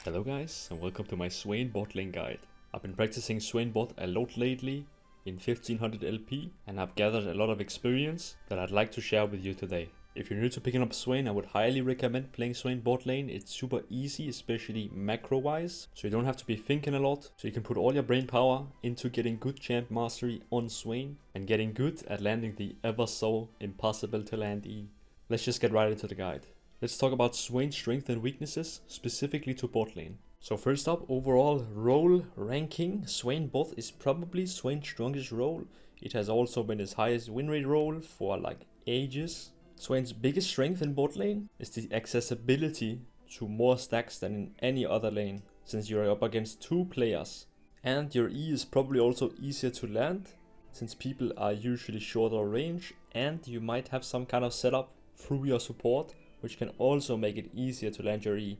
Hello guys, and welcome to my Swain bot lane guide. I've been practicing Swain bot a lot lately in 1500 LP and I've gathered a lot of experience that I'd like to share with you today. If you're new to picking up Swain, I would highly recommend playing Swain bot lane. It's super easy, especially macro wise, so you don't have to be thinking a lot, so you can put all your brain power into getting good champ mastery on Swain and getting good at landing the ever so impossible to land E. Let's just get right into the guide. Let's talk about Swain's strengths and weaknesses, specifically to bot lane. So first up, overall role ranking, Swain bot is probably Swain's strongest role. It has also been his highest win rate role for like ages. Swain's biggest strength in bot lane is the accessibility to more stacks than in any other lane, since you're up against two players. And your E is probably also easier to land, since people are usually shorter range, and you might have some kind of setup through your support, which can also make it easier to land your E,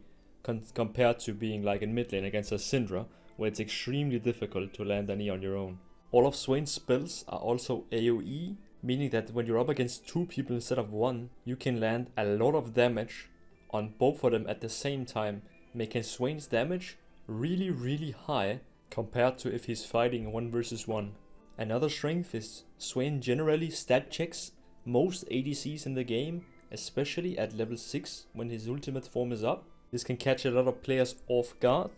compared to being like in mid lane against a Syndra, where it's extremely difficult to land an E on your own. All of Swain's spells are also AoE, meaning that when you're up against two people instead of one, you can land a lot of damage on both of them at the same time, making Swain's damage really high compared to if he's fighting 1 versus 1. Another strength is Swain generally stat checks most ADCs in the game, especially at level 6 when his ultimate form is up. This can catch a lot of players off guard,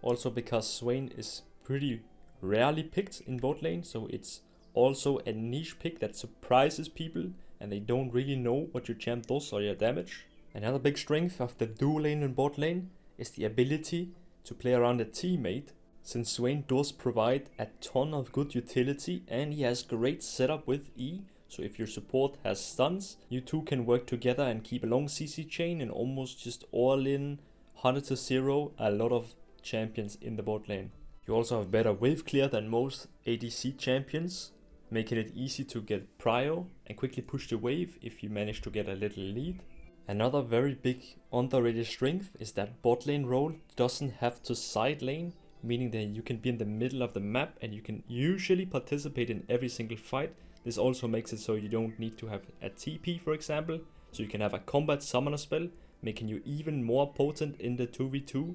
also because Swain is pretty rarely picked in bot lane, so it's also a niche pick that surprises people and they don't really know what your champ does or your damage. Another big strength of the dual lane and bot lane is the ability to play around a teammate, since Swain does provide a ton of good utility and he has great setup with E. So if your support has stuns, you two can work together and keep a long CC chain and almost just all in 100 to 0 a lot of champions in the bot lane. You also have better wave clear than most ADC champions, making it easy to get prio and quickly push the wave if you manage to get a little lead. Another very big underrated strength is that bot lane role doesn't have to side lane, meaning that you can be in the middle of the map and you can usually participate in every single fight. This also makes it so you don't need to have a TP, for example, so you can have a combat summoner spell, making you even more potent in the 2v2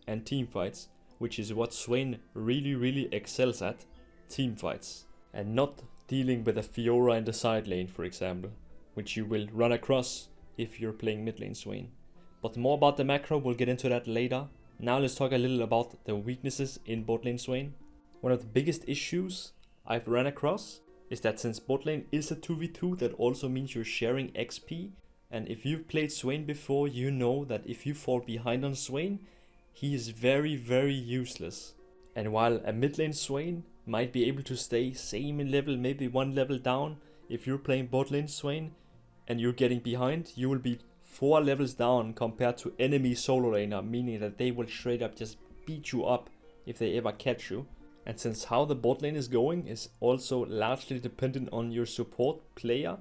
and team fights, which is what Swain really excels at, team fights. And not dealing with a Fiora in the side lane, for example, which you will run across if you're playing mid lane Swain. But more about the macro, we'll get into that later. Now let's talk a little about the weaknesses in bot lane Swain. One of the biggest issues I've ran across is that since bot lane is a 2v2, that also means you're sharing XP. And if you've played Swain before, you know that if you fall behind on Swain, he is very useless. And while a mid lane Swain might be able to stay same in level, maybe 1 level down, if you're playing bot lane Swain and you're getting behind, you will be 4 levels down compared to enemy solo laner, meaning that they will straight up just beat you up if they ever catch you. And since how the bot lane is going is also largely dependent on your support player,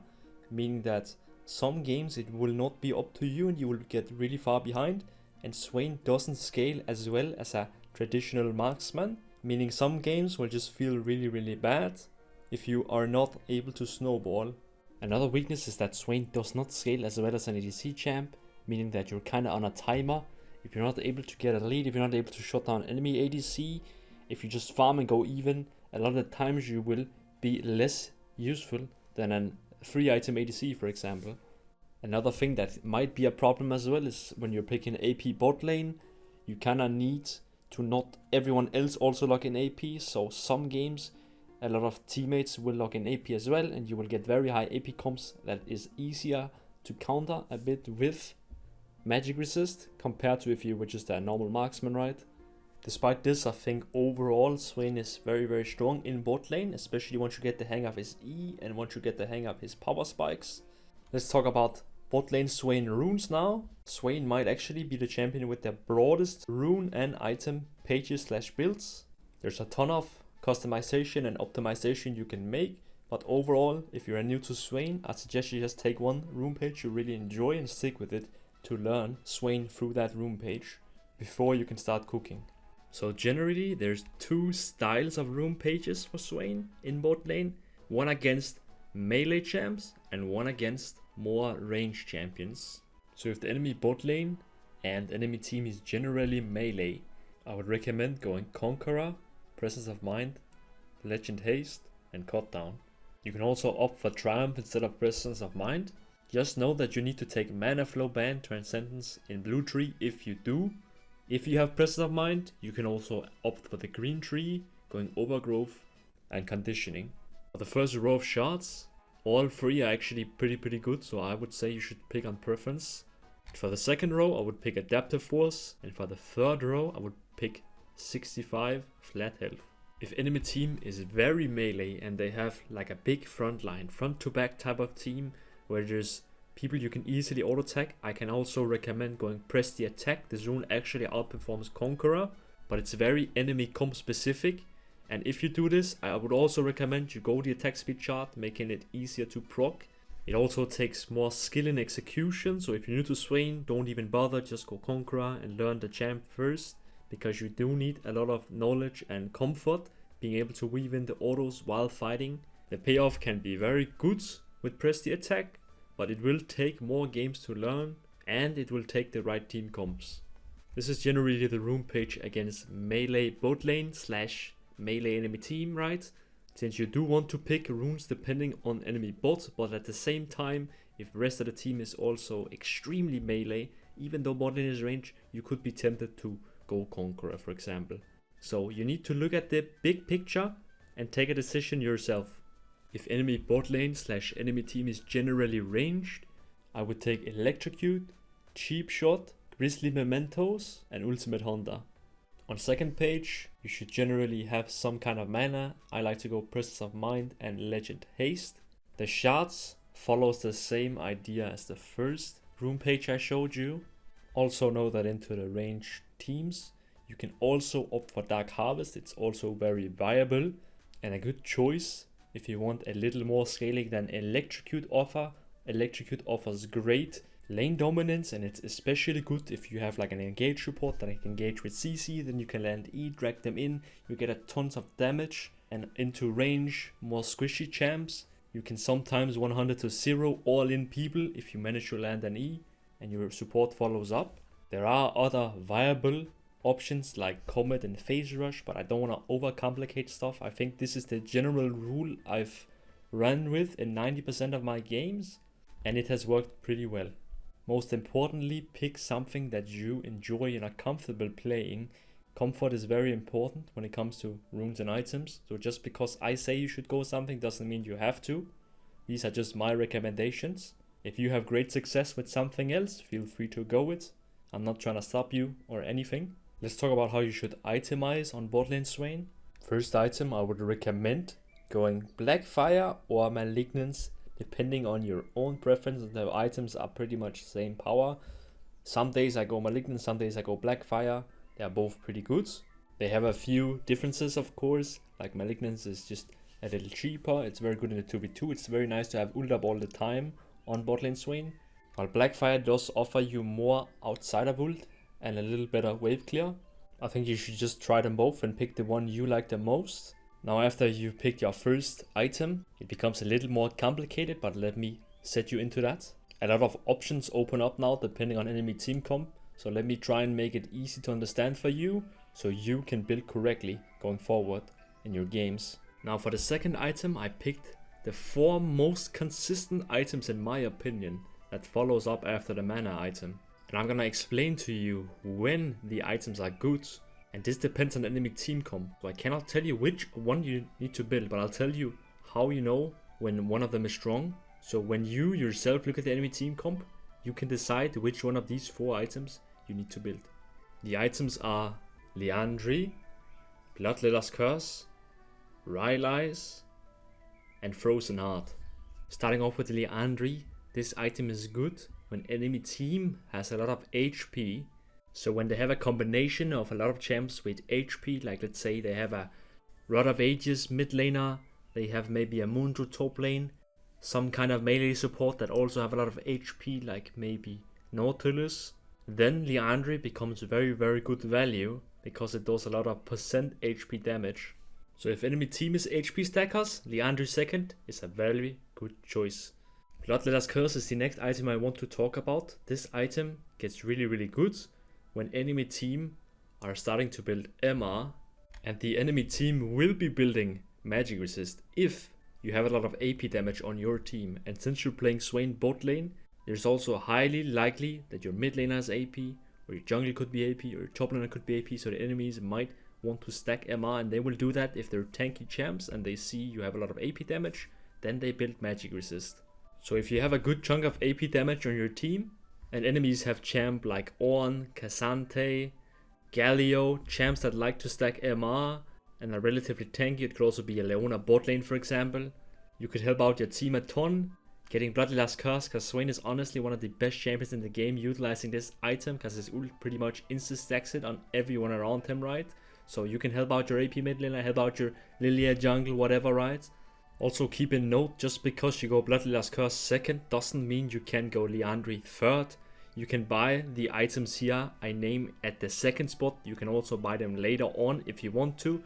meaning that some games it will not be up to you and you will get really far behind, and Swain doesn't scale as well as a traditional marksman, meaning some games will just feel really bad if you are not able to snowball. Another weakness is that Swain does not scale as well as an ADC champ, meaning that you're kinda on a timer. If you're not able to get a lead, if you're not able to shut down enemy ADC, if you just farm and go even, a lot of the times you will be less useful than a free item ADC, for example. Another thing that might be a problem as well is when you're picking AP bot lane, you kinda need to not everyone else also log in AP, so some games a lot of teammates will log in AP as well and you will get very high AP comps that is easier to counter a bit with magic resist compared to if you were just a normal marksman, right? Despite this, I think overall Swain is very strong in bot lane, especially once you get the hang of his E and once you get the hang of his power spikes. Let's talk about bot lane Swain runes now. Swain might actually be the champion with the broadest rune and item pages / builds. There's a ton of customization and optimization you can make, but overall, if you're new to Swain, I suggest you just take one rune page you really enjoy and stick with it to learn Swain through that rune page before you can start cooking. So generally, there's 2 styles of rune pages for Swain in bot lane, one against melee champs and one against more range champions. So if the enemy bot lane and enemy team is generally melee, I would recommend going Conqueror, Presence of Mind, Legend Haste, and Cut Down. You can also opt for Triumph instead of Presence of Mind. Just know that you need to take Mana Flow Ban Transcendence in blue tree if you do. If you have Presence of Mind, you can also opt for the green tree, going Overgrowth and Conditioning. For the first row of shards, all three are actually pretty good, so I would say you should pick on preference. For the second row, I would pick Adaptive Force, and for the third row, I would pick 65 flat health. If enemy team is very melee and they have like a big front line, front to back type of team, where there's people you can easily auto attack, I can also recommend going Press the Attack. This rune actually outperforms Conqueror, but it's very enemy comp specific. And if you do this, I would also recommend you go the attack speed chart, making it easier to proc. It also takes more skill in execution, so if you're new to Swain, don't even bother, just go Conqueror and learn the champ first, because you do need a lot of knowledge and comfort being able to weave in the autos while fighting. The payoff can be very good with Press the Attack, but it will take more games to learn, and it will take the right team comps. This is generally the rune page against melee bot lane / melee enemy team, right? Since you do want to pick runes depending on enemy bot, but at the same time, if the rest of the team is also extremely melee, even though bot lane is range, you could be tempted to go Conqueror, for example. So you need to look at the big picture and take a decision yourself. If enemy bot lane / enemy team is generally ranged, I would take Electrocute, Cheap Shot, Grizzly Mementos, and Ultimate Honda. On second page, you should generally have some kind of mana. I like to go Presence of Mind and Legend Haste. The shards follows the same idea as the first rune page I showed you. Also know that into the ranged teams, you can also opt for Dark Harvest. It's also very viable and a good choice if you want a little more scaling than Electrocute offer. Electrocute offers great lane dominance, and it's especially good if you have like an engage support that can engage with CC, then you can land E, drag them in, you get a tons of damage, and into range, more squishy champs, you can sometimes 100 to 0 all in people if you manage to land an E and your support follows up. There are other viable options like Comet and Phase Rush, but I don't want to overcomplicate stuff. I think this is the general rule I've run with in 90% of my games, and it has worked pretty well. Most importantly, pick something that you enjoy and are comfortable playing. Comfort is very important when it comes to runes and items, so just because I say you should go something doesn't mean you have to. These are just my recommendations. If you have great success with something else, feel free to go it. I'm not trying to stop you or anything. Let's talk about how you should itemize on bot lane Swain. First item, I would recommend going Blackfire or Malignance, depending on your own preference. The items are pretty much the same power. Some days I go Malignant, some days I go Blackfire. They are both pretty good. They have a few differences, of course. Like Malignance is just a little cheaper. It's very good in the 2v2. It's very nice to have ult up all the time on bot lane Swain. While Blackfire does offer you more outside of ult and a little better wave clear. I think you should just try them both and pick the one you like the most. Now after you've picked your first item, it becomes a little more complicated, but let me set you into that. A lot of options open up now depending on enemy team comp, so let me try and make it easy to understand for you, so you can build correctly going forward in your games. Now for the second item, I picked the 4 most consistent items in my opinion that follows up after the mana item. And I'm gonna explain to you when the items are good. And this depends on enemy team comp. So I cannot tell you which one you need to build, but I'll tell you how you know when one of them is strong. So when you yourself look at the enemy team comp, you can decide which one of these 4 items you need to build. The items are Liandry, Bloodletter's Curse, Rylai's, and Frozen Heart. Starting off with Liandry, this item is good when enemy team has a lot of HP. So when they have a combination of a lot of champs with HP, like let's say they have a Rod of Ages mid laner, they have maybe a Moondru top lane, some kind of melee support that also have a lot of HP, like maybe Nautilus, then Liandry becomes very good value because it does a lot of percent HP damage. So if enemy team is HP stackers, Liandry second is a very good choice. Bloodletter's Curse is the next item I want to talk about. This item gets really good when enemy team are starting to build MR, and the enemy team will be building magic resist if you have a lot of AP damage on your team. And since you're playing Swain bot lane, there's also highly likely that your mid laner has AP, or your jungle could be AP, or your top laner could be AP, so the enemies might want to stack MR, and they will do that if they're tanky champs and they see you have a lot of AP damage, then they build magic resist. So if you have a good chunk of AP damage on your team, and enemies have champ like Ornn, Cassante, Galio, champs that like to stack MR and are relatively tanky. It could also be a Leona bot lane, for example. You could help out your team a ton, getting Bloody Last Curse, because Swain is honestly one of the best champions in the game utilizing this item, because his ult pretty much insta-stacks it on everyone around him, right? So you can help out your AP mid laner, help out your Lilia jungle, whatever, right? Also keep in note, just because you go Bloody Last Curse second doesn't mean you can go Liandry third. You can buy the items here I name at the second spot. You can also buy them later on if you want to.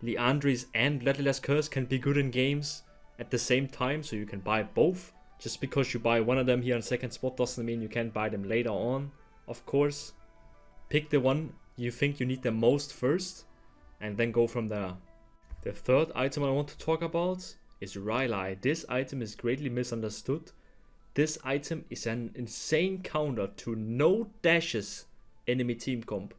Liandry's and Bloody Last Curse can be good in games at the same time, so you can buy both. Just because you buy one of them here on second spot doesn't mean you can't buy them later on, of course. Pick the one you think you need the most first, and then go from there. The third item I want to talk about is Rylai. This item is greatly misunderstood. This item is an insane counter to no dashes enemy team comp.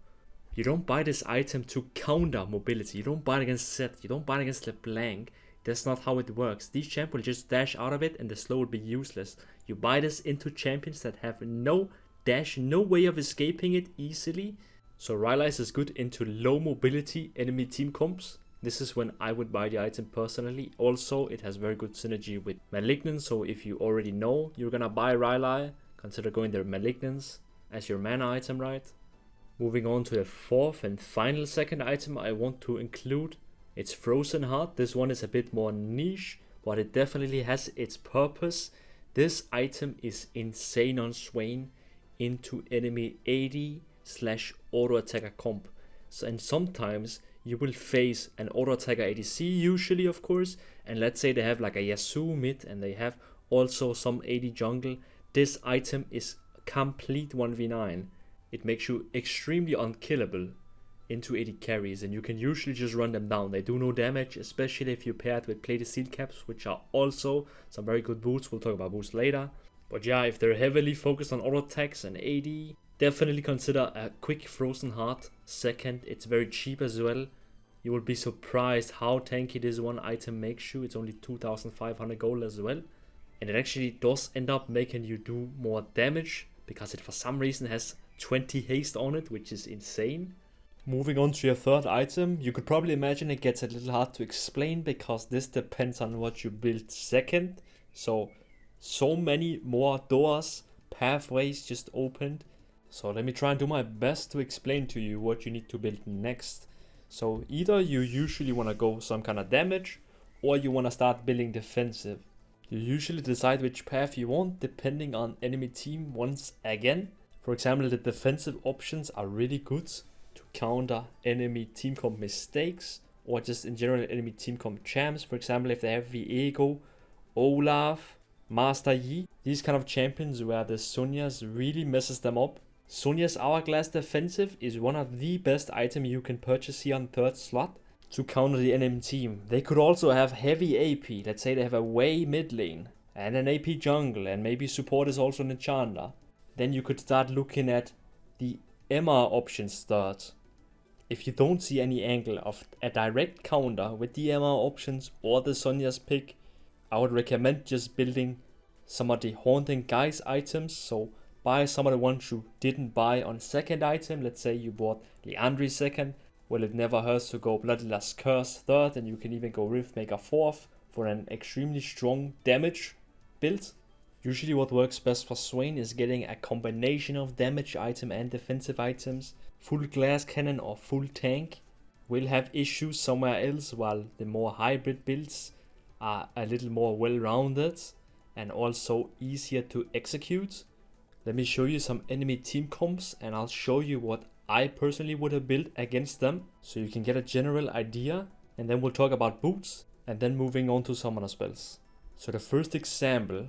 You don't buy this item to counter mobility. You don't buy it against Zed. You don't buy it against LeBlanc. That's not how it works. These champs will just dash out of it and the slow will be useless. You buy this into champions that have no dash, no way of escaping it easily. So Rylai is good into low mobility enemy team comps. This is when I would buy the item personally. Also, it has very good synergy with Malignance, so if you already know you're gonna buy Rylai, consider going their Malignance as your mana item, right? Moving on to the fourth and final second item I want to include. It's Frozen Heart. This one is a bit more niche, but it definitely has its purpose. This item is insane on Swain into enemy AD/auto attacker comp. So, and sometimes you will face an auto attacker ADC usually, of course, and let's say they have like a Yasuo mid and they have also some AD jungle. This item is complete 1v9. It makes you extremely unkillable into AD carries, and you can usually just run them down. They do no damage, especially if you pair it with plated steel caps, which are also some very good boots. We'll talk about boots later. But yeah, if they're heavily focused on auto attacks and AD, definitely consider a quick Frozen Heart second. It's very cheap as well. You will be surprised how tanky this one item makes you. It's only 2,500 gold as well. And it actually does end up making you do more damage, because it for some reason has 20 haste on it, which is insane. Moving on to your third item, you could probably imagine it gets a little hard to explain, because this depends on what you build second. So many more doors, pathways just opened. So let me try and do my best to explain to you what you need to build next. So either you usually want to go some kind of damage, or you want to start building defensive. You usually decide which path you want depending on enemy team once again. For example, the defensive options are really good to counter enemy team comp mistakes, or just in general enemy team comp champs. For example, if they have Viego, Olaf, Master Yi, these kind of champions where the Sonias really messes them up. Sonia's Hourglass Defensive is one of the best items you can purchase here on third slot to counter the enemy team. They could also have heavy AP. Let's say they have a way mid lane and an AP jungle, and maybe support is also an enchanter. Then you could start looking at the MR options third. If you don't see any angle of a direct counter with the MR options or the Sonia's pick, I would recommend just building some of the Haunting Guys items. So buy some of the ones you didn't buy on second item. Let's say you bought Liandry second. Well, it never hurts to go Bloody Last Curse third, and you can even go Riftmaker fourth for an extremely strong damage build. Usually what works best for Swain is getting a combination of damage item and defensive items. Full glass cannon or full tank will have issues somewhere else, while the more hybrid builds are a little more well-rounded and also easier to execute. Let me show you some enemy team comps, and I'll show you what I personally would have built against them, so you can get a general idea, and then we'll talk about boots, and then moving on to summoner spells. So the first example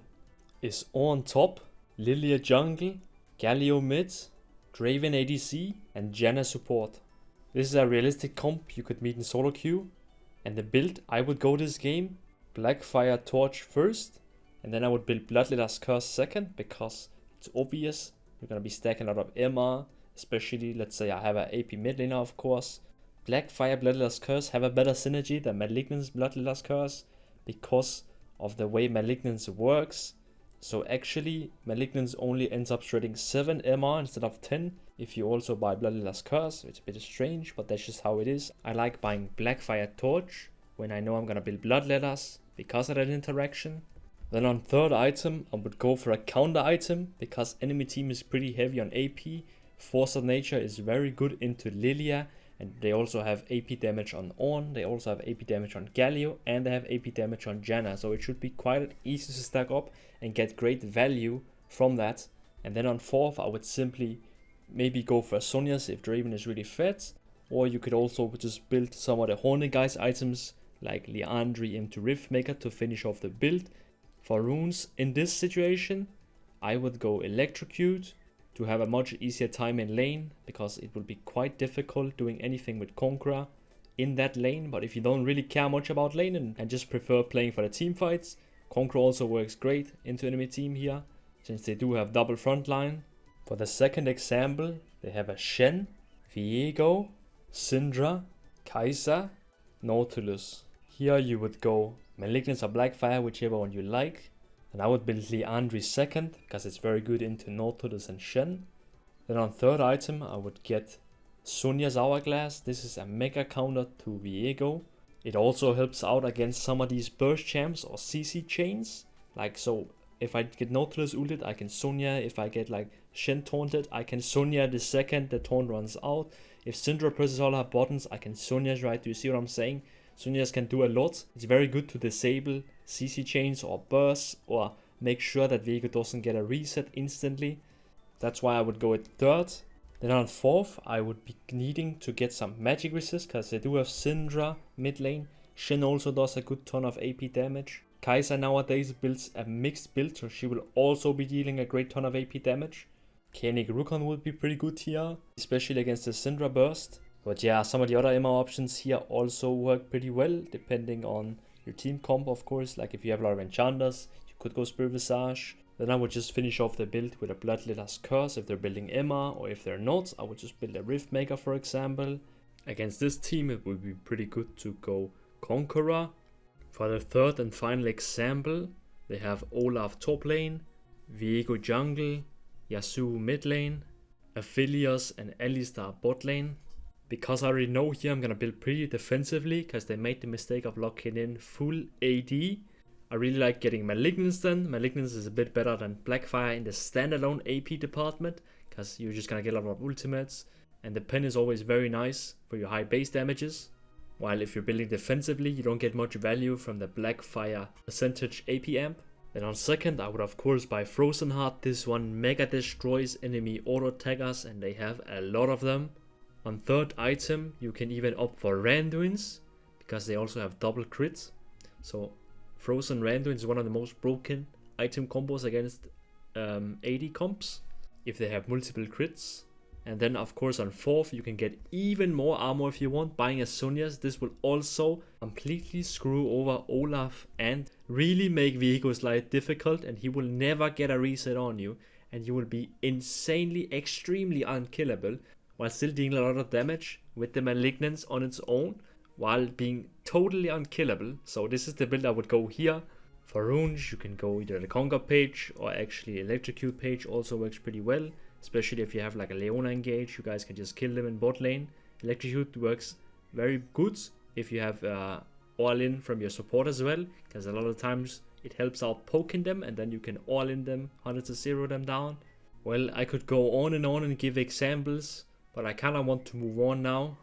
is on top, Lilia jungle, Galio mid, Draven ADC, and Janna support. This is a realistic comp you could meet in solo queue, and the build I would go this game, Blackfire Torch first, and then I would build Bloodletter's Curse second, because it's obvious you're gonna be stacking a lot of MR, especially let's say I have an AP mid laner of course. Blackfire Bloodletter's Curse have a better synergy than Malignant's Bloodletter's Curse because of the way Malignance works. So actually, Malignance only ends up shredding 7 MR instead of 10 if you also buy Bloodletter's Curse. It's a bit strange, but that's just how it is. I like buying Blackfire Torch when I know I'm gonna build Bloodletters because of that interaction. Then on third item, I would go for a counter item because enemy team is pretty heavy on AP. Force of Nature is very good into Lilia, and they also have AP damage on Ornn, they also have AP damage on Galio, and they have AP damage on Janna, so it should be quite easy to stack up and get great value from that. And then on fourth, I would simply maybe go for Sonya's if Draven is really fed, or you could also just build some of the Horny Guys items like Liandry into Riftmaker to finish off the build. For runes in this situation, I would go Electrocute to have a much easier time in lane, because it will be quite difficult doing anything with Conqueror in that lane. But if you don't really care much about lane and just prefer playing for the team fights, Conqueror also works great into enemy team here, since they do have double front line. For the second example, they have a Shen, Viego, Syndra, Kai'Sa, Nautilus. Here you would go Malignance or Blackfire, whichever one you like. And I would build Liandry second, because it's very good into Nautilus and Shen. Then on third item, I would get Sonya's Hourglass. This is a mega counter to Viego. It also helps out against some of these burst champs or CC chains. Like, so if I get Nautilus ulted, I can Sonya. If I get like Shen taunted, I can Sonya the second the taunt runs out. If Syndra presses all her buttons, I can Sonya's, right? Do you see what I'm saying? Sonya's can do a lot. It's very good to disable CC chains or bursts, or make sure that Viego doesn't get a reset instantly. That's why I would go at third. Then on fourth, I would be needing to get some magic resist, because they do have Syndra mid lane. Shen also does a good ton of AP damage. Kai'Sa nowadays builds a mixed build, so she will also be dealing a great ton of AP damage. Koenig Rukon would be pretty good here, especially against the Syndra burst. But yeah, some of the other MR options here also work pretty well, depending on your team comp, of course. Like if you have a lot of enchanters, you could go Spirit Visage. Then I would just finish off the build with a Bloodletter's Curse if they're building MR, or if they're not, I would just build a Riftmaker, for example. Against this team, it would be pretty good to go Conqueror. For the third and final example, they have Olaf top lane, Viego jungle, Yasuo mid lane, Aphelios and Alistar bot lane. Because I already know here I'm gonna build pretty defensively, because they made the mistake of locking in full AD. I really like getting Malignance then. Malignance is a bit better than Blackfire in the standalone AP department, because you're just gonna get a lot of ultimates. And the pen is always very nice for your high base damages. While if you're building defensively, you don't get much value from the Blackfire percentage AP amp. Then on second, I would of course buy Frozen Heart. This one mega destroys enemy auto attackers, and they have a lot of them. On third item, you can even opt for Randuins, because they also have double crits. So Frozen Randuin is one of the most broken item combos against AD comps, if they have multiple crits. And then of course on fourth, you can get even more armor if you want, buying a Sonya's. This will also completely screw over Olaf and really make Viego's life difficult, and he will never get a reset on you, and you will be insanely, extremely unkillable, while still dealing a lot of damage with the Malignance on its own, while being totally unkillable. So this is the build I would go here. For runes, you can go either the Conquer page, or actually Electrocute page also works pretty well, especially if you have like a Leona engage. You guys can just kill them in bot lane. Electrocute works very good if you have all-in from your support as well, because a lot of times it helps out poking them, and then you can all-in them, 100 to 0 them down. Well, I could go on and give examples, but I kind of want to move on now.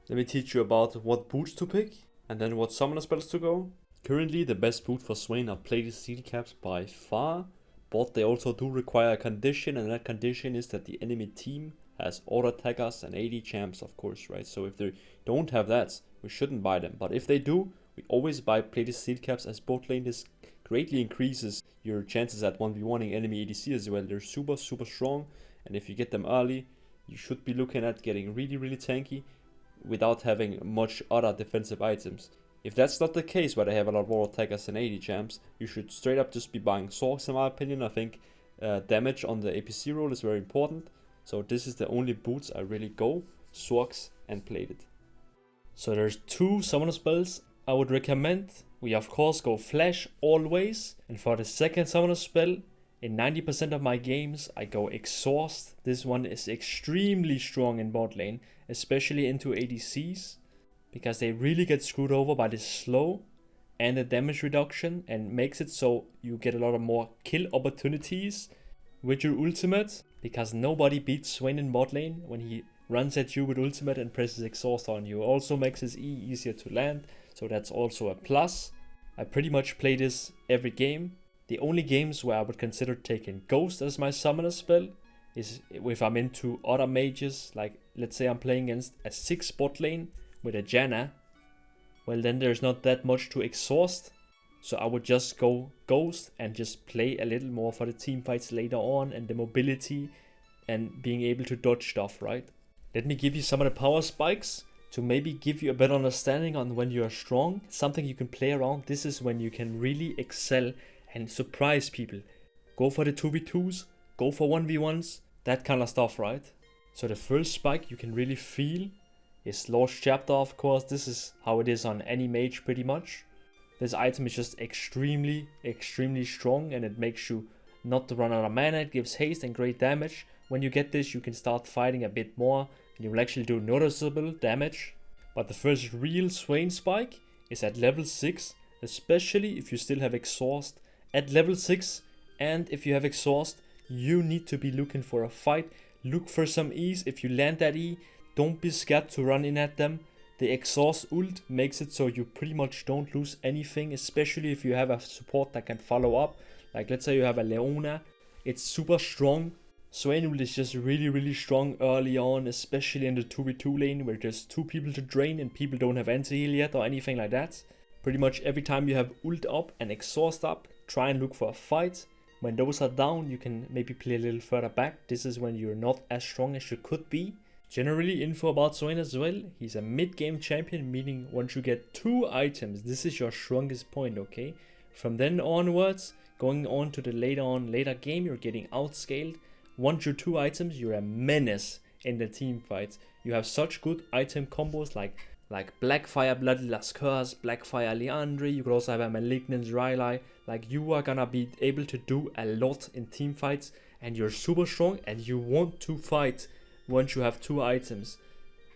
Let me teach you about what boots to pick, and then what summoner spells to go. Currently, the best boot for Swain are plated steel caps by far, but they also do require a condition, and that condition is that the enemy team has auto attackers and AD champs, of course, right? So if they don't have that, we shouldn't buy them. But if they do, we always buy plated steel caps, as bot lane. This greatly increases your chances at 1v1ing enemy ADC as well. They're super strong, and if you get them early, you should be looking at getting really tanky without having much other defensive items. If that's not the case, where they have a lot more attackers and AD champs, you should straight up just be buying swords in my opinion. I think damage on the APC roll is very important. So this is the only boots I really go, swords and plated. So there's 2 summoner spells I would recommend. We of course go flash always, and for the second summoner spell, in 90% of my games I go exhaust. This one is extremely strong in bot lane, especially into ADCs, because they really get screwed over by the slow and the damage reduction, and makes it so you get a lot of more kill opportunities with your ultimate, because nobody beats Swain in bot lane when he runs at you with ultimate and presses exhaust on you. Also makes his E easier to land, so that's also a plus. I pretty much play this every game. The only games where I would consider taking Ghost as my summoner spell is if I'm into other mages, like let's say I'm playing against a 6 bot lane with a Janna. Well, then there's not that much to exhaust, so I would just go Ghost and just play a little more for the team fights later on and the mobility and being able to dodge stuff, right? Let me give you some of the power spikes to maybe give you a better understanding on when you are strong, something you can play around. This is when you can really excel and surprise people. Go for the 2v2s, go for 1v1s, that kind of stuff, right? So the first spike you can really feel is Lost Chapter, of course. This is how it is on any mage pretty much. This item is just extremely strong, and it makes you not to run out of mana. It gives haste and great damage. When you get this, you can start fighting a bit more, and you will actually do noticeable damage. But the first real Swain spike is at level 6, especially if you still have exhaust. At level 6, and if you have exhaust, you need to be looking for a fight. Look for some E's. If you land that E, don't be scared to run in at them. The exhaust ult makes it so you pretty much don't lose anything, especially if you have a support that can follow up. Like let's say you have a Leona, it's super strong. Swain ult is just really strong early on, especially in the 2v2 lane where there's 2 people to drain and people don't have anti-heal yet or anything like that. Pretty much every time you have ult up and exhaust up, try and look for a fight. When those are down, you can maybe play a little further back. This is when you're not as strong as you could be. Generally, info about Swain as well. He's a mid-game champion, meaning once you get 2 items, this is your strongest point, okay? From then onwards, going on to the later game, you're getting outscaled. Once you're 2 items, you're a menace in the team fights. You have such good item combos like Blackfire Bloody Lascurs, Blackfire Leandri. You could also have a Malignant Rylai. Like, you are gonna be able to do a lot in team fights, and you're super strong, and you want to fight once you have 2 items.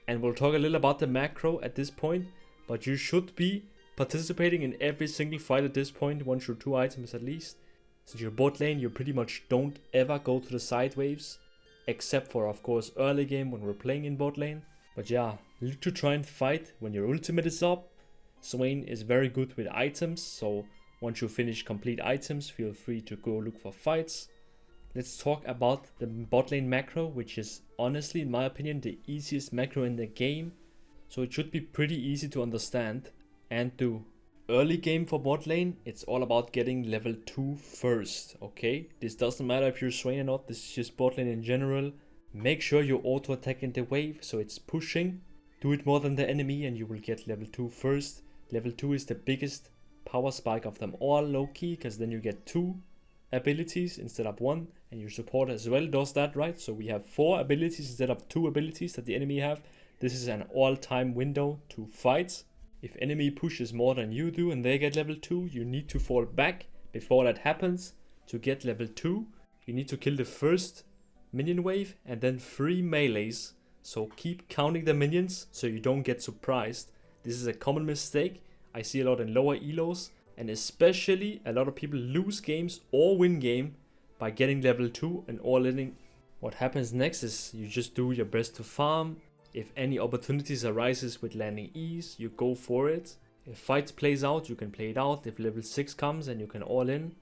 And we'll talk a little about the macro at this point, but you should be participating in every single fight at this point once you're 2 items at least. Since you're bot lane, you pretty much don't ever go to the side waves, except for of course early game when we're playing in bot lane. But yeah, look to try and fight when your ultimate is up. Swain is very good with items, so once you finish complete items, feel free to go look for fights. Let's talk about the bot lane macro, which is honestly, in my opinion, the easiest macro in the game. So it should be pretty easy to understand and do. Early game for bot lane, it's all about getting level 2 first, okay? This doesn't matter if you're Swain or not, this is just bot lane in general. Make sure you auto attack in the wave, so it's pushing. Do it more than the enemy and you will get level 2 first. Level 2 is the biggest power spike of them all, low key, because then you get 2 abilities instead of 1, and your support as well does that, right? So we have 4 abilities instead of 2 abilities that the enemy have. This is an all-time window to fight. If enemy pushes more than you do and they get level 2, you need to fall back before that happens. To get level 2, you need to kill the first minion wave and then 3 melees. So keep counting the minions so you don't get surprised. This is a common mistake I see a lot in lower elos, and especially a lot of people lose games or win game by getting level 2 and all-inning. What happens next is you just do your best to farm. If any opportunities arises with landing E's, you go for it. If fights plays out, you can play it out. If level 6 comes and you can all in,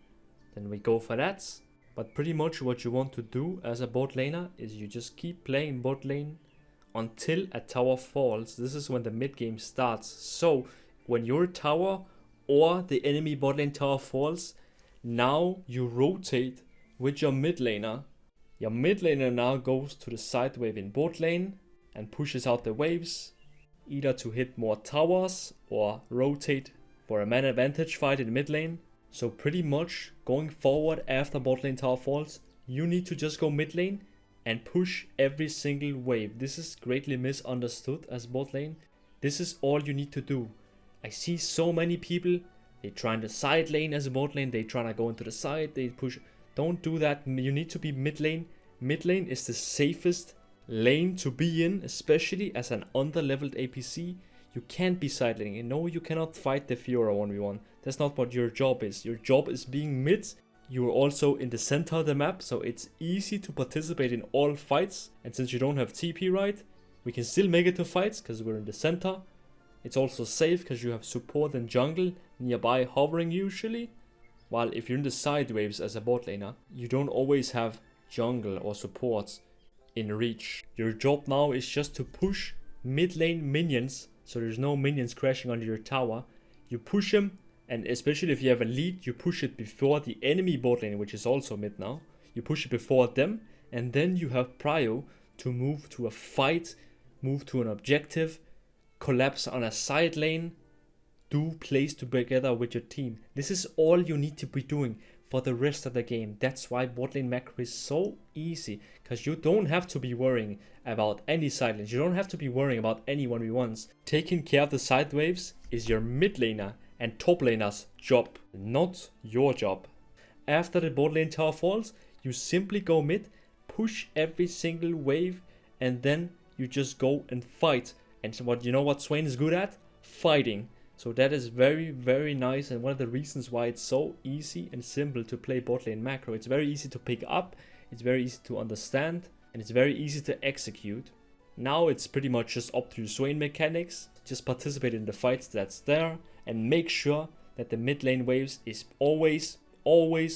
then we go for that. But pretty much what you want to do as a bot laner is you just keep playing bot lane until a tower falls. This is when the mid game starts. So when your tower or the enemy bot lane tower falls, now you rotate with your mid laner Your mid laner now goes to the side wave in bot lane and pushes out the waves, either to hit more towers or rotate for a man advantage fight in mid lane. So pretty much going forward after bot lane tower falls, you need to just go mid lane and push every single wave. This is greatly misunderstood as bot lane. This is all you need to do. I see so many people, they try in the side lane as a bot lane, they try to go into the side, they push. Don't do that. You need to be mid lane. Mid lane is the safest lane to be in, especially as an under-leveled APC. You can't be side laning. No, you cannot fight the Fiora 1v1. That's not what your job is. Your job is being mid. You are also in the center of the map, so it's easy to participate in all fights. And since you don't have TP right, we can still make it to fights because we're in the center. It's also safe because you have support and jungle nearby hovering usually. While if you're in the side waves as a bot laner, you don't always have jungle or support in reach. Your job now is just to push mid lane minions, so there's no minions crashing under your tower. You push them, and especially if you have a lead, you push it before the enemy bot lane, which is also mid now. You push it before them, and then you have prio to move to a fight, move to an objective, collapse on a side lane, do plays together with your team. This is all you need to be doing for the rest of the game. That's why bot lane macro is so easy, because you don't have to be worrying about any side lanes. You don't have to be worrying about any 1v1s. Taking care of the side waves is your mid laner and top laner's job, not your job. After the bot lane tower falls, you simply go mid, push every single wave, and then you just go and fight. And so you know what Swain is good at? Fighting. So that is very, very nice, and one of the reasons why it's so easy and simple to play bot lane macro. It's very easy to pick up, it's very easy to understand, and it's very easy to execute. Now it's pretty much just up to your Swain mechanics. Just participate in the fights that's there, and make sure that the mid lane waves is always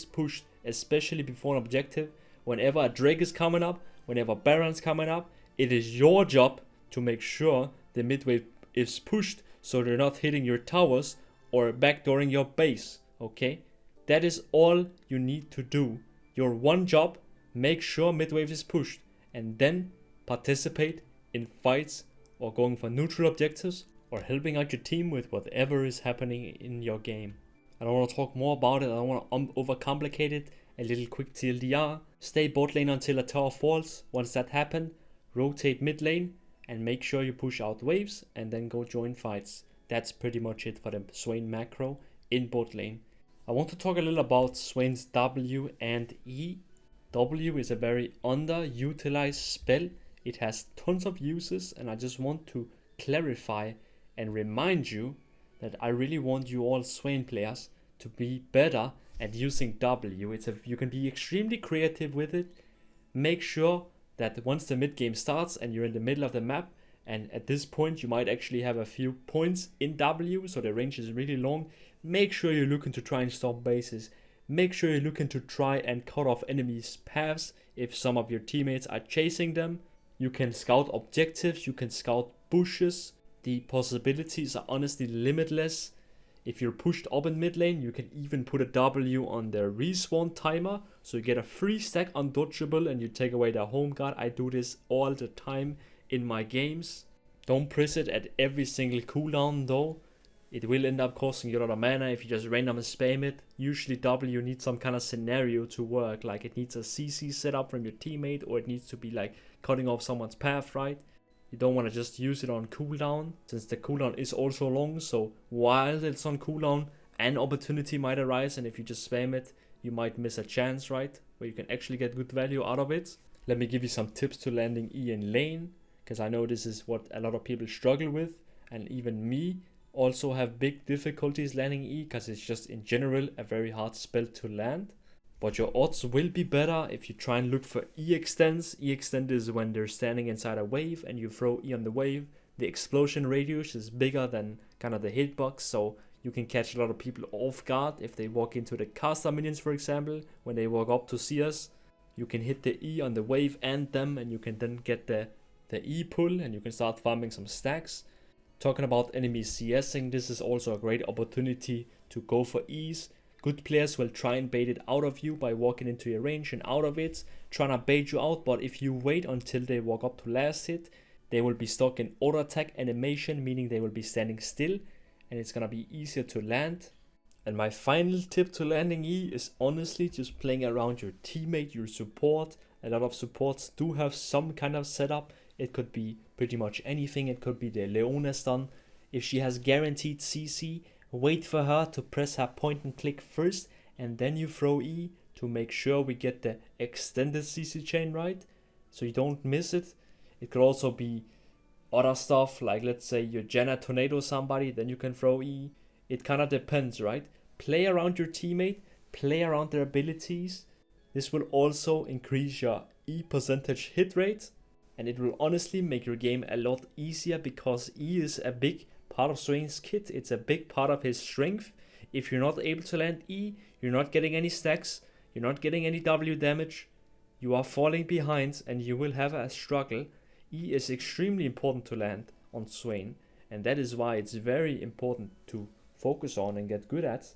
pushed, especially before an objective. Whenever a Drake is coming up, whenever Baron's coming up, it is your job to make sure the mid wave is pushed, so they're not hitting your towers or backdooring your base, okay? That is all you need to do. Your one job, make sure midwave is pushed, and then participate in fights or going for neutral objectives or helping out your team with whatever is happening in your game. I don't want to talk more about it, I don't want to overcomplicate it. A little quick TLDR, stay bot lane until a tower falls. Once that happens, rotate mid lane, and make sure you push out waves and then go join fights. That's pretty much it for the Swain macro in bot lane. I want to talk a little about Swain's W and E. W is a very underutilized spell. It has tons of uses, and I just want to clarify and remind you that I really want you all Swain players to be better at using W. You can be extremely creative with it. Make sure that once the mid game starts and you're in the middle of the map, and at this point you might actually have a few points in W, so the range is really long, make sure you're looking to try and stop bases. Make sure you're looking to try and cut off enemies' paths if some of your teammates are chasing them. You can scout objectives, you can scout bushes. The possibilities are honestly limitless. If you're pushed up in mid lane, you can even put a W on their respawn timer, so you get a free stack undodgeable and you take away their home guard. I do this all the time in my games. Don't press it at every single cooldown though. It will end up costing you a lot of mana if you just randomly spam it. Usually W needs some kind of scenario to work, like it needs a CC set up from your teammate, or it needs to be like cutting off someone's path, right? You don't want to just use it on cooldown, since the cooldown is also long, so while it's on cooldown, an opportunity might arise, and if you just spam it, you might miss a chance, right? Where you can actually get good value out of it. Let me give you some tips to landing E in lane, because I know this is what a lot of people struggle with, and even me also have big difficulties landing E, because it's just in general a very hard spell to land. But your odds will be better if you try and look for E extends. E extend is when they're standing inside a wave and you throw E on the wave. The explosion radius is bigger than kind of the hitbox, so you can catch a lot of people off guard if they walk into the caster minions, for example. When they walk up to see us, you can hit the E on the wave and them, and you can then get the E pull and you can start farming some stacks. Talking about enemies CSing, this is also a great opportunity to go for E's, Good players will try and bait it out of you by walking into your range and out of it, trying to bait you out, but if you wait until they walk up to last hit, they will be stuck in auto attack animation, meaning they will be standing still, and it's gonna be easier to land. And my final tip to landing E is honestly just playing around your teammate, your support. A lot of supports do have some kind of setup. It could be pretty much anything. It could be the Leona stun. If she has guaranteed CC, wait for her to press her point and click first, and then you throw E to make sure we get the extended CC chain right, so you don't miss it. It could also be other stuff, like let's say you Jenna tornado somebody, then you can throw E. It kind of depends, right? Play around your teammate, play around their abilities. This will also increase your E percentage hit rate, and it will honestly make your game a lot easier because E is a big part of Swain's kit. It's a big part of his strength. If you're not able to land E, you're not getting any stacks, you're not getting any W damage, you are falling behind and you will have a struggle. E is extremely important to land on Swain, and that is why it's very important to focus on and get good at.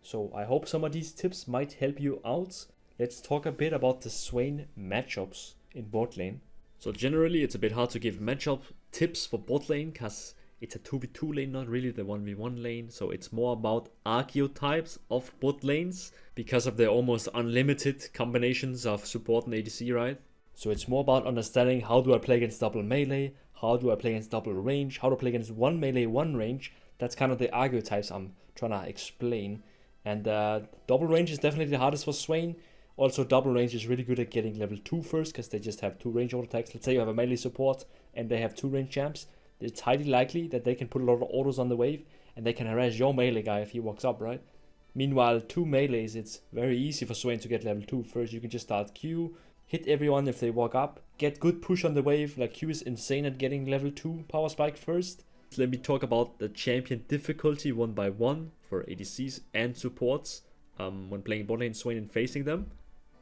So I hope some of these tips might help you out. Let's talk a bit about the Swain matchups in bot lane. So generally it's a bit hard to give matchup tips for bot lane because it's a 2v2 lane, not really the 1v1 lane. So it's more about archetypes of bot lanes because of the almost unlimited combinations of support and ADC, right? So it's more about understanding how do I play against double melee, how do I play against double range, how to play against one melee, one range. That's kind of the archetypes I'm trying to explain. And double range is definitely the hardest for Swain. Also, double range is really good at getting level 2 first because they just have 2 range auto attacks. Let's say you have a melee support and they have 2 range champs. It's highly likely that they can put a lot of autos on the wave and they can harass your melee guy if he walks up, right? Meanwhile, 2 melees, it's very easy for Swain to get level 2 first. You can just start Q, hit everyone if they walk up, get good push on the wave. Like Q is insane at getting level 2 power spike first. Let me talk about the champion difficulty one by one for ADCs and supports when playing bot lane Swain and facing them.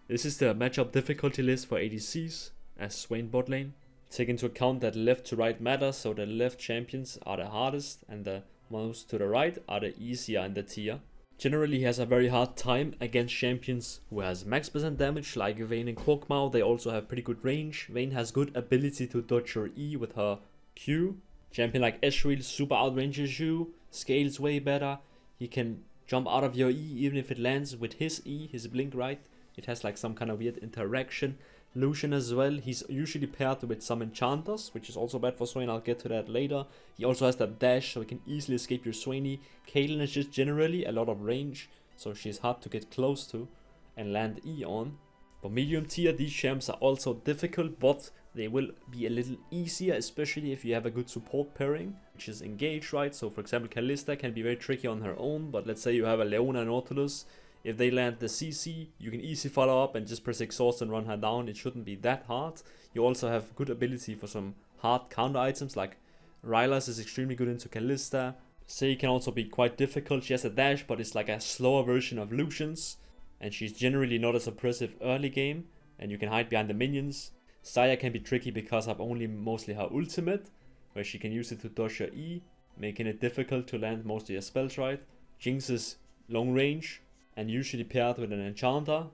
This is the matchup difficulty list for ADCs as Swain bot lane. Take into account that left to right matters, so the left champions are the hardest and the ones to the right are the easier in the tier. Generally he has a very hard time against champions who has max percent damage like Vayne and Korkmau. They also have pretty good range. Vayne has good ability to dodge your E with her Q. Champion like Ezreal super outranges you, scales way better. He can jump out of your E even if it lands with his E, his blink, right? It has like some kind of weird interaction. Lucian as well, he's usually paired with some enchanters, which is also bad for Swain, I'll get to that later. He also has that dash, so he can easily escape your Swain E. Caitlyn is just generally a lot of range, so she's hard to get close to and land E on. For medium tier, these champs are also difficult, but they will be a little easier, especially if you have a good support pairing, which is engaged, right? So for example, Kalista can be very tricky on her own, but let's say you have a Leona and Nautilus. If they land the CC, you can easily follow up and just press exhaust and run her down. It shouldn't be that hard. You also have good ability for some hard counter items, like Rylas is extremely good into Kalista. Sei can also be quite difficult. She has a dash, but it's like a slower version of Lucian's. And she's generally not as oppressive early game, and you can hide behind the minions. Saya can be tricky because of only mostly her ultimate, where she can use it to dodge her E, making it difficult to land most of your spells, right? Jinx is long range and usually paired with an enchanter.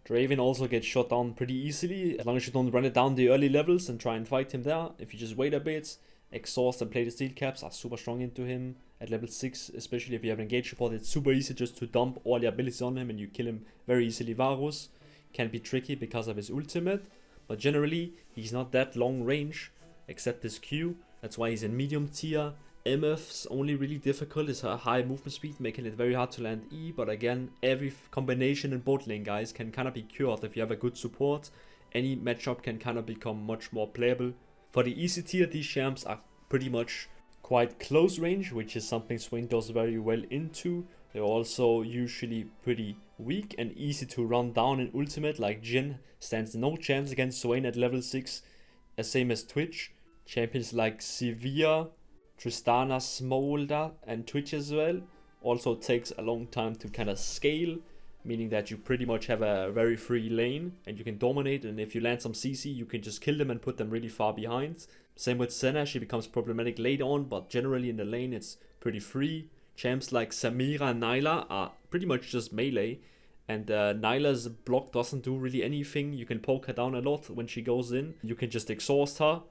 Draven also gets shot down pretty easily, as long as you don't run it down the early levels and try and fight him there. If you just wait a bit, exhaust and play the steel caps are super strong into him at level 6, especially if you have an engaged support. It's super easy just to dump all the abilities on him and you kill him very easily. Varus can be tricky because of his ultimate, but generally he's not that long range except his Q. That's why he's in medium tier. MF's only really difficult is her high movement speed, making it very hard to land E, but again, every combination in bot lane, guys, can kind of be cured if you have a good support. Any matchup can kind of become much more playable. For the easy tier, these champs are pretty much quite close range, which is something Swain does very well into. They're also usually pretty weak and easy to run down in ultimate, like Jhin stands no chance against Swain at level 6, same as Twitch. Champions like Severe, Tristana, Smolder and Twitch as well also takes a long time to kind of scale, meaning that you pretty much have a very free lane and you can dominate, and if you land some CC you can just kill them and put them really far behind. Same with Senna, she becomes problematic later on, but generally in the lane it's pretty free. Champs like Samira and Nyla are pretty much just melee, and Nyla's block doesn't do really anything. You can poke her down a lot when she goes in. You can just exhaust her.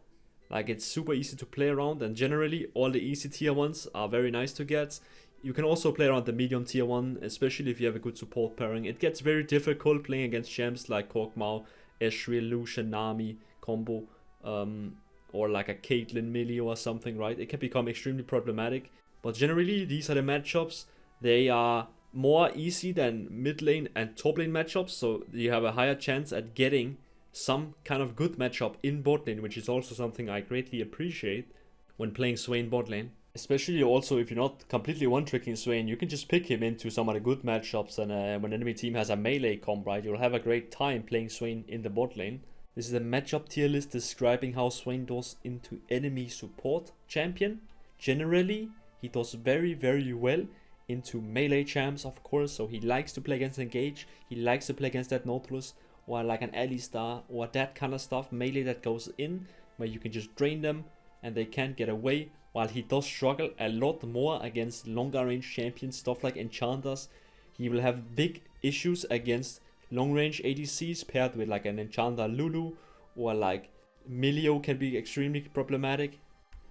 Like, it's super easy to play around, and generally all the easy tier ones are very nice to get. You can also play around the medium tier one, especially if you have a good support pairing. It gets very difficult playing against champs like Korkmao, Ezreal, Lucian, Nami combo, or like a Caitlyn melee or something, right? It can become extremely problematic. But generally, these are the matchups. They are more easy than mid lane and top lane matchups, so you have a higher chance at getting some kind of good matchup in bot lane, which is also something I greatly appreciate when playing Swain bot lane. Especially also if you're not completely one-tricking Swain, you can just pick him into some of the good matchups, and when enemy team has a melee comp, right, you'll have a great time playing Swain in the bot lane. This is a matchup tier list describing how Swain does into enemy support champion. Generally, he does very, very well into melee champs, of course, so he likes to play against Engage, he likes to play against that Nautilus, or like an Alistar, or that kind of stuff, melee that goes in, where you can just drain them, and they can't get away, while he does struggle a lot more against longer range champions, stuff like Enchanters. He will have big issues against long range ADCs paired with like an Enchanter Lulu, or like Milio can be extremely problematic.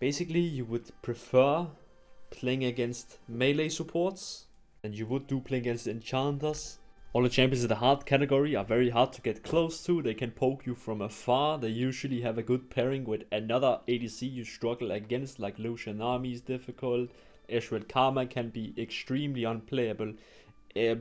Basically, you would prefer playing against melee supports than you would do playing against Enchanters. All the champions in the hard category are very hard to get close to. They can poke you from afar. They usually have a good pairing with another ADC you struggle against, like Lucian Nami is difficult. Ezreal Karma can be extremely unplayable.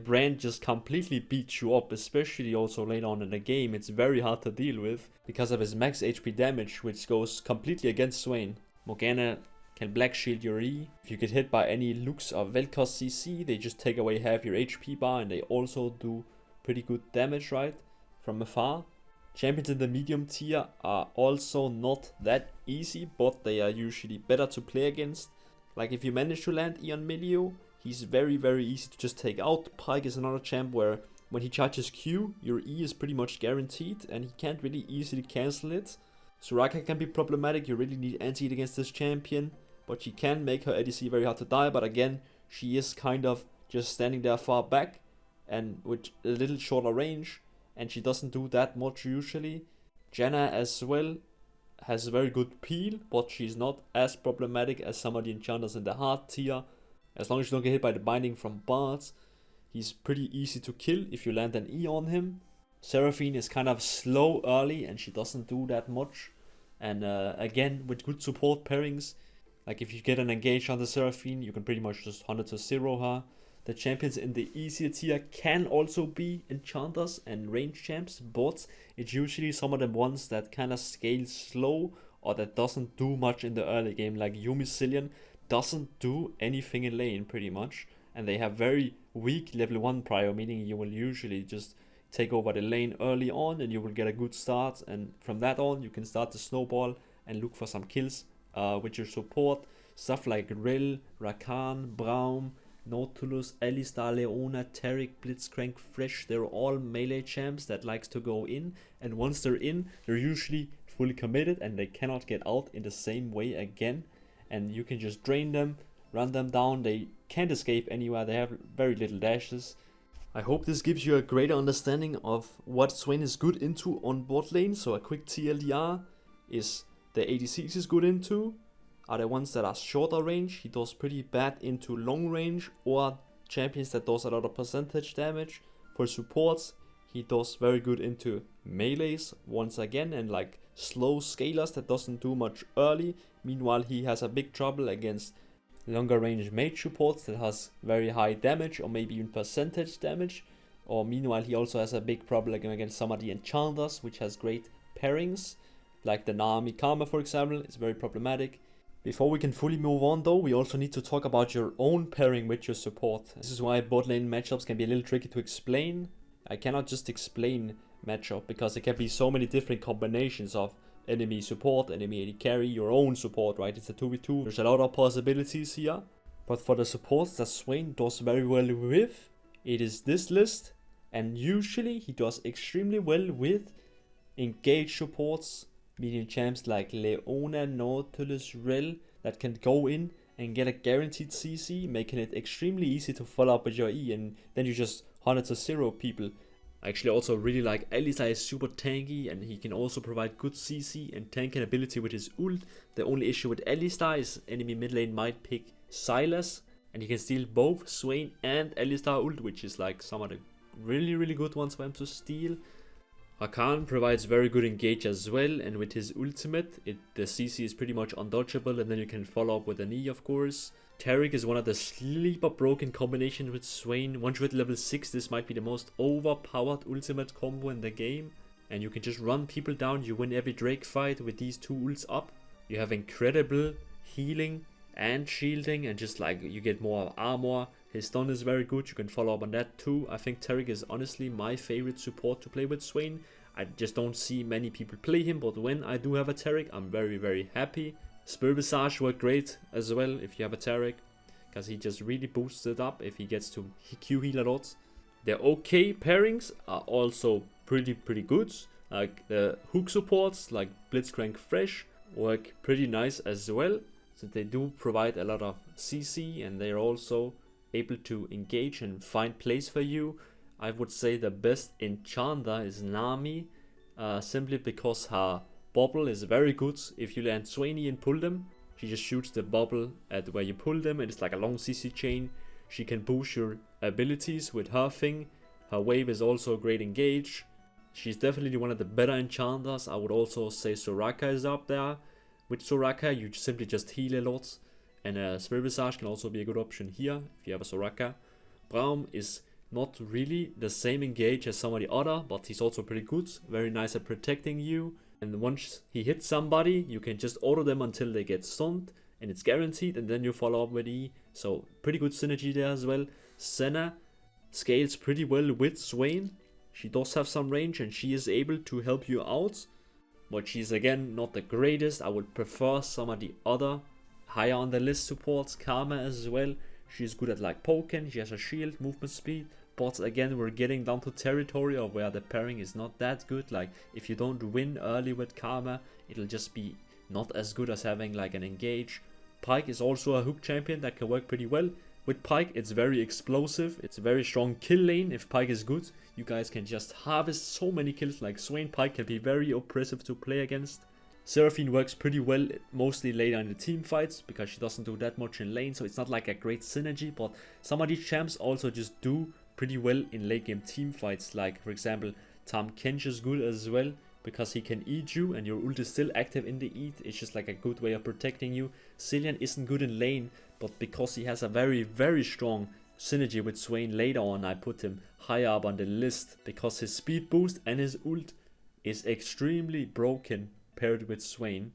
Brand just completely beats you up, especially also later on in the game. It's very hard to deal with because of his max HP damage, which goes completely against Swain. Morgana can black shield your E. If you get hit by any Lux or Vel'Koz CC, they just take away half your HP bar, and they also do pretty good damage, right, from afar. Champions in the medium tier are also not that easy, but they are usually better to play against. Like if you manage to land Ion Milio, he's very, very easy to just take out. Pyke is another champ where when he charges Q, your E is pretty much guaranteed, and he can't really easily cancel it. Soraka can be problematic. You really need anti-hit against this champion, but she can make her ADC very hard to die. But again, she is kind of just standing there far back and with a little shorter range, and she doesn't do that much usually. Janna as well has a very good peel, but she's not as problematic as some of the enchanters in the hard tier. As long as you don't get hit by the binding from bards, he's pretty easy to kill if you land an E on him. Seraphine is kind of slow early, and she doesn't do that much. And again, with good support pairings, like if you get an engage on the Seraphine, you can pretty much just 100 to 0 her. The champions in the easier tier can also be enchanters and range champs, but it's usually some of the ones that kind of scale slow or that doesn't do much in the early game. Like Yuumi Cillian doesn't do anything in lane pretty much, and they have very weak level 1 prio, meaning you will usually just take over the lane early on and you will get a good start, and from that on you can start to snowball and look for some kills with your support. Stuff like Rill, Rakan, Braum, Nautilus, Alistar, Leona, Taric, Blitzcrank, Fresh, they're all melee champs that likes to go in, and once they're in, they're usually fully committed and they cannot get out in the same way again, and you can just drain them, run them down. They can't escape anywhere, they have very little dashes. I hope this gives you a greater understanding of what Swain is good into on bot lane. So a quick TLDR is the ADCs is good into are the ones that are shorter range. He does pretty bad into long range or champions that does a lot of percentage damage. For supports, he does very good into melees once again, and like slow scalers that doesn't do much early. Meanwhile, he has a big trouble against longer range mage supports that has very high damage or maybe even percentage damage. Or meanwhile, he also has a big problem against some of the enchanters, which has great pairings, like the Nami Karma, for example, is very problematic. Before we can fully move on though, we also need to talk about your own pairing with your support. This is why bot lane matchups can be a little tricky to explain. I cannot just explain matchup because there can be so many different combinations of enemy support, enemy AD carry, your own support, right? It's a 2v2. There's a lot of possibilities here. But for the supports that Swain does very well with, it is this list. And usually he does extremely well with engaged supports, meaning champs like Leona, Nautilus, Rel, that can go in and get a guaranteed CC, making it extremely easy to follow up with your E, and then you just 100 to 0 people. I actually also really like Alistar is super tanky, and he can also provide good CC and tanking ability with his ult. The only issue with Alistar is enemy mid lane might pick Sylas, and he can steal both Swain and Alistar ult, which is like some of the really good ones for him to steal. Rakan provides very good engage as well, and with his ultimate, the CC is pretty much undodgeable, and then you can follow up with an E, of course. Taric is one of the sleeper broken combinations with Swain. Once you're at level 6, this might be the most overpowered ultimate combo in the game. And you can just run people down, you win every Drake fight with these two ults up. You have incredible healing and shielding, and just like you get more armor. His stun is very good, you can follow up on that too. I think Taric is honestly my favorite support to play with Swain. I just don't see many people play him, but when I do have a Taric, I'm very happy. Spirit Visage work great as well if you have a Taric, because he just really boosts it up if he gets to Q heal a lot. The OK pairings are also pretty good. Like the hook supports like Blitzcrank Fresh work pretty nice as well. So they do provide a lot of CC, and they're also able to engage and find place for you. I would say the best enchanter is Nami, simply because her bubble is very good. If you land Swain E and pull them, she just shoots the bubble at where you pull them, and it's like a long CC chain. She can boost your abilities with her thing. Her wave is also a great engage. She's definitely one of the better enchanters. I would also say Soraka is up there. With Soraka, you simply just heal a lot, and Spirit Visage can also be a good option here if you have a Soraka. Braum is not really the same engage as some of the other, but he's also pretty good. Very nice at protecting you. And once he hits somebody, you can just auto them until they get stunned, and it's guaranteed, and then you follow up with E. So pretty good synergy there as well. Senna scales pretty well with Swain. She does have some range, and she is able to help you out, but she's again not the greatest. I would prefer some of the other higher on the list supports. Karma as well. She's good at like poking, she has a shield, movement speed. But again, we're getting down to territory of where the pairing is not that good. Like if you don't win early with Karma, it'll just be not as good as having like an engage. Pyke is also a hook champion that can work pretty well. With Pyke, it's very explosive. It's a very strong kill lane. If Pyke is good, you guys can just harvest so many kills. Like Swain Pyke can be very oppressive to play against. Seraphine works pretty well, mostly later in the team fights, because she doesn't do that much in lane, so it's not like a great synergy, but some of these champs also just do pretty well in late game team fights. Like for example, Tahm Kench is good as well, because he can eat you and your ult is still active in the eat. It's just like a good way of protecting you. Cillian isn't good in lane, but because he has a very strong synergy with Swain later on, I put him higher up on the list, because his speed boost and his ult is extremely broken paired with Swain.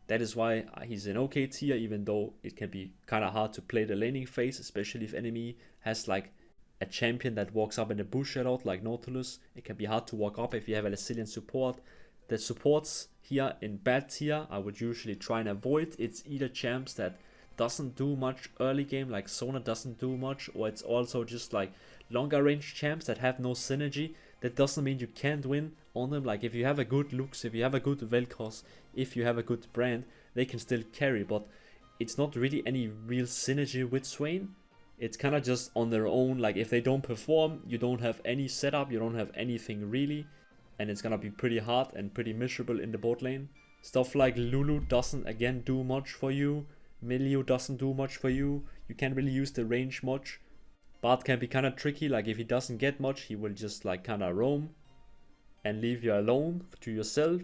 That is why he's an OK tier, even though it can be kind of hard to play the laning phase, especially if enemy has like a champion that walks up in the bush a lot, like Nautilus. It can be hard to walk up if you have a Lascillian support. The supports here in bad tier, I would usually try and avoid. It's either champs that doesn't do much early game, like Sona doesn't do much, or it's also just like longer range champs that have no synergy. That doesn't mean you can't win on them. Like if you have a good Lux, if you have a good Vel'Koz, if you have a good brand, they can still carry, but it's not really any real synergy with Swain. It's kind of just on their own. Like if they don't perform, you don't have any setup, you don't have anything really, and it's gonna be pretty hard and pretty miserable in the bot lane. Stuff like Lulu doesn't again do much for you. Milio doesn't do much for you. You can't really use the range much. Bart can be kind of tricky. Like if he doesn't get much, he will just like kind of roam and leave you alone to yourself,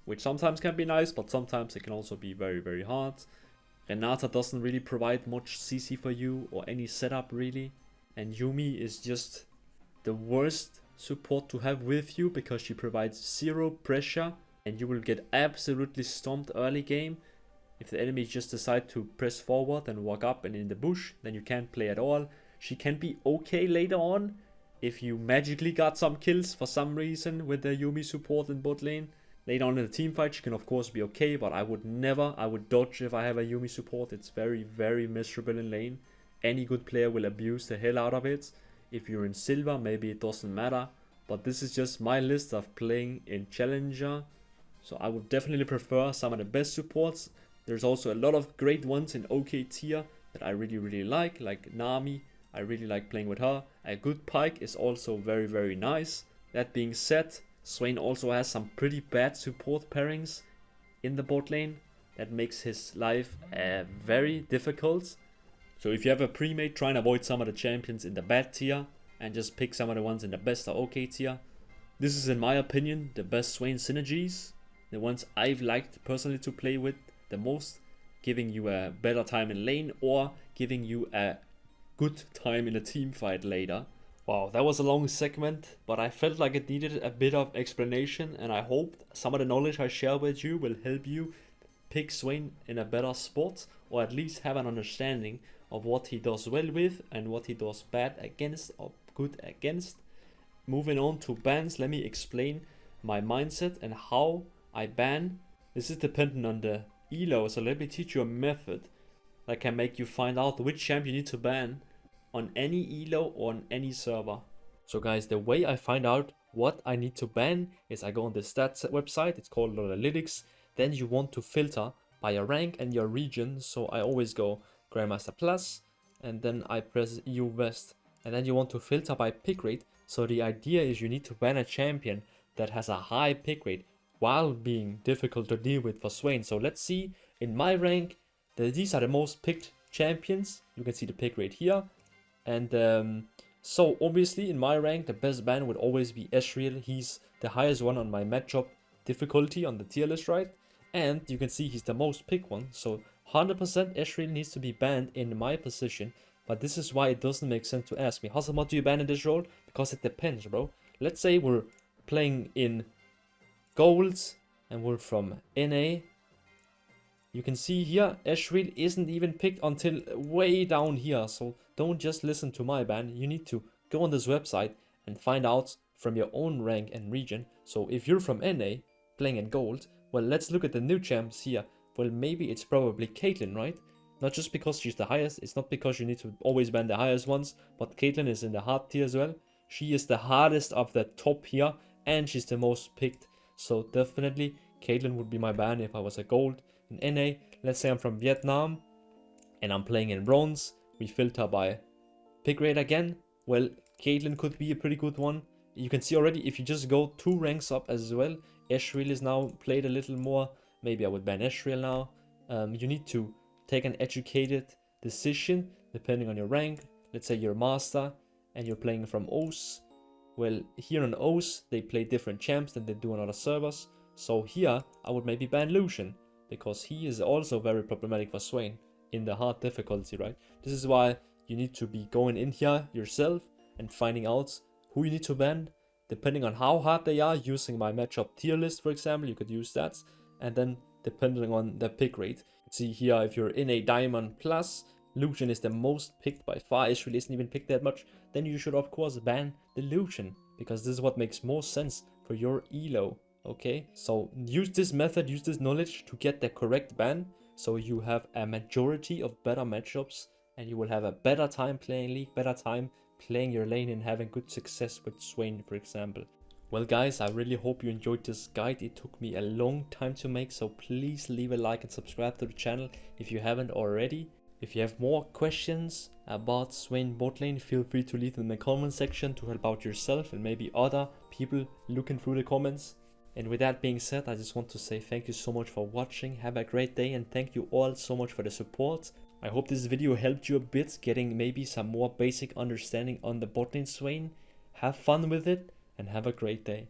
which sometimes can be nice, but sometimes it can also be very hard. Renata doesn't really provide much CC for you or any setup really, and Yuumi is just the worst support to have with you, because she provides zero pressure and you will get absolutely stomped early game. If the enemy just decide to press forward and walk up and in the bush, then you can't play at all. She can be okay later on if you magically got some kills for some reason with the Yuumi support in bot lane. Later on in the team fight, she can of course be okay, but I would dodge if I have a Yuumi support. It's very miserable in lane. Any good player will abuse the hell out of it. If you're in silver, maybe it doesn't matter, but this is just my list of playing in challenger. So I would definitely prefer some of the best supports, There's also a lot of great ones in OK tier that I really like Nami. I really like playing with her. A good Pike is also very nice. That being said, Swain also has some pretty bad support pairings in the bot lane. That makes his life very difficult. So if you have a pre-made, try and avoid some of the champions in the bad tier and just pick some of the ones in the best or OK tier. This is, in my opinion, the best Swain synergies. The ones I've liked personally to play with the most, giving you a better time in lane or giving you a good time in a team fight later. Wow, that was a long segment, but I felt like it needed a bit of explanation, and I hope some of the knowledge I share with you will help you pick Swain in a better spot, or at least have an understanding of what he does well with and what he does bad against or good against. Moving on to bans, let me explain my mindset and how I ban. This is dependent on the elo, so let me teach you a method that can make you find out which champ you need to ban on any elo or on any server. So guys, the way I find out what I need to ban is I go on the stats website, it's called Analytics. Then you want to filter by your rank and your region. So I always go Grandmaster Plus and then I press EU West. And then you want to filter by pick rate. So the idea is you need to ban a champion that has a high pick rate while being difficult to deal with for Swain. So let's see in my rank, these are the most picked champions. You can see the pick rate here. And so obviously in my rank, the best ban would always be Ezreal. He's the highest one on my matchup difficulty on the tier list, right? And you can see he's the most picked one. So 100% Ezreal needs to be banned in my position. But this is why it doesn't make sense to ask me, Husumlol, do you ban in this role? Because it depends, bro. Let's say we're playing in Golds and we're from NA. You can see here, Ezreal isn't even picked until way down here. So don't just listen to my ban. You need to go on this website and find out from your own rank and region. So if you're from NA, playing in Gold, well, let's look at the new champs here. Well, maybe it's probably Caitlyn, right? Not just because she's the highest. It's not because you need to always ban the highest ones. But Caitlyn is in the hard tier as well. She is the hardest of the top here. And she's the most picked. So definitely Caitlyn would be my ban if I was a Gold. In NA, let's say I'm from Vietnam and I'm playing in Bronze. We filter by pick rate again. Well, Caitlyn could be a pretty good one. You can see already if you just go 2 ranks up as well. Ezreal is now played a little more. Maybe I would ban Ezreal now. You need to take an educated decision depending on your rank. Let's say you're Master and you're playing from O's. Well, here on O's, they play different champs than they do on other servers. So here, I would maybe ban Lucian, because he is also very problematic for Swain in the hard difficulty, right? This is why you need to be going in here yourself and finding out who you need to ban, depending on how hard they are. Using my matchup tier list, for example, you could use that. And then depending on the pick rate. See here, if you're in a Diamond Plus, Lucian is the most picked by far. Ezreal isn't even picked that much. Then you should of course ban the Lucian, because this is what makes more sense for your elo. Okay, so use this method, use this knowledge to get the correct ban, so you have a majority of better matchups and you will have a better time playing League, better time playing your lane and having good success with Swain, for example. Well guys, I really hope you enjoyed this guide. It took me a long time to make, so please leave a like and subscribe to the channel if you haven't already. If you have more questions about Swain bot lane, feel free to leave them in the comment section to help out yourself and maybe other people looking through the comments. And with that being said, I just want to say thank you so much for watching. Have a great day and thank you all so much for the support. I hope this video helped you a bit, getting maybe some more basic understanding on the bot lane Swain. Have fun with it and have a great day.